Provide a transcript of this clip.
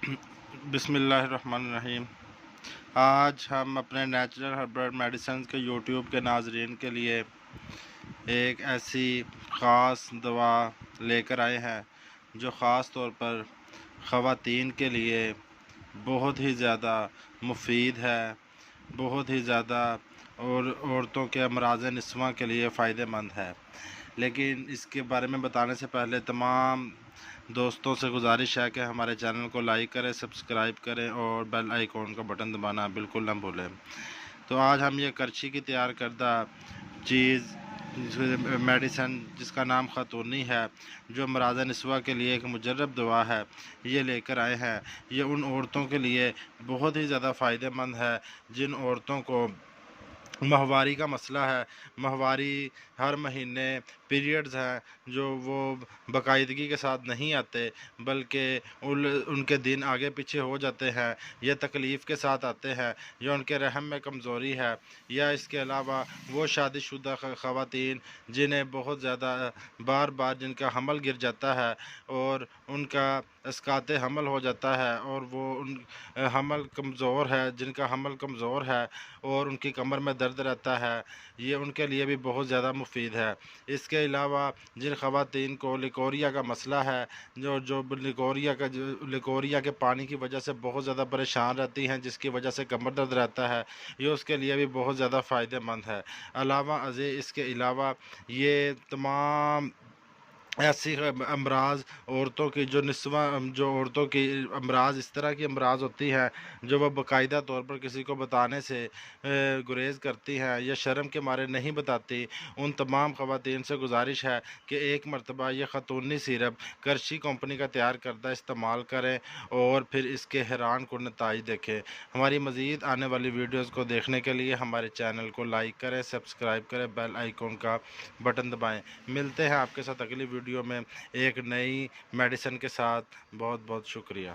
بسم اللہ الرحمن الرحیم۔ آج ہم اپنے نیچرل ہربل میڈیسنز کے یوٹیوب کے ناظرین کے لیے ایک ایسی خاص دوا لے کر آئے ہیں جو خاص طور پر خواتین کے لیے بہت ہی زیادہ مفید ہے، بہت ہی زیادہ اور عورتوں کے امراض نسواں کے لیے فائدہ مند ہے۔ لیکن اس کے بارے میں بتانے سے پہلے تمام دوستوں سے گزارش ہے کہ ہمارے چینل کو لائک کریں، سبسکرائب کریں اور بیل آئیکن کا بٹن دبانا بالکل نہ بھولیں۔ تو آج ہم یہ کرچی کی تیار کردہ چیز میڈیسن جس کا نام خاتونی ہے، جو امراض نسواں کے لیے ایک مجرب دوا ہے، یہ لے کر آئے ہیں۔ یہ ان عورتوں کے لیے بہت ہی زیادہ فائدہ مند ہے جن عورتوں کو ماہواری کا مسئلہ ہے، ماہواری ہر مہینے پیریڈز ہیں جو وہ باقاعدگی کے ساتھ نہیں آتے بلکہ ان کے دن آگے پیچھے ہو جاتے ہیں، یا تکلیف کے ساتھ آتے ہیں، یا ان کے رحم میں کمزوری ہے، یا اس کے علاوہ وہ شادی شدہ خواتین جنہیں بہت زیادہ بار بار جن کا حمل گر جاتا ہے اور ان کا اسقاط حمل ہو جاتا ہے اور وہ حمل کمزور ہے، جن کا حمل کمزور ہے اور ان کی کمر میں درد رہتا ہے، یہ ان کے لیے بھی بہت زیادہ مفید ہے۔ اس کے علاوہ جن خواتین کو لیکوریا کا مسئلہ ہے، جو لیکوریا کے پانی کی وجہ سے بہت زیادہ پریشان رہتی ہیں، جس کی وجہ سے کمر درد رہتا ہے، یہ اس کے لیے بھی بہت زیادہ فائدہ مند ہے۔ اس کے علاوہ یہ تمام ایسی امراض عورتوں کی جو عورتوں کی امراض اس طرح کی امراض ہوتی ہیں جو وہ باقاعدہ طور پر کسی کو بتانے سے گریز کرتی ہیں یا شرم کے مارے نہیں بتاتی، ان تمام خواتین سے گزارش ہے کہ ایک مرتبہ یہ خاتونی سیرپ کرچی کمپنی کا تیار کردہ استعمال کریں اور پھر اس کے حیران کن نتائج دیکھیں۔ ہماری مزید آنے والی ویڈیوز کو دیکھنے کے لیے ہمارے چینل کو لائک کریں، سبسکرائب کریں، بیل آئیکن کا بٹن دبائیں۔ ملتے ہیں آپ کے ساتھ اگلی ویڈیو میں ایک نئی میڈیسن کے ساتھ۔ بہت بہت شکریہ۔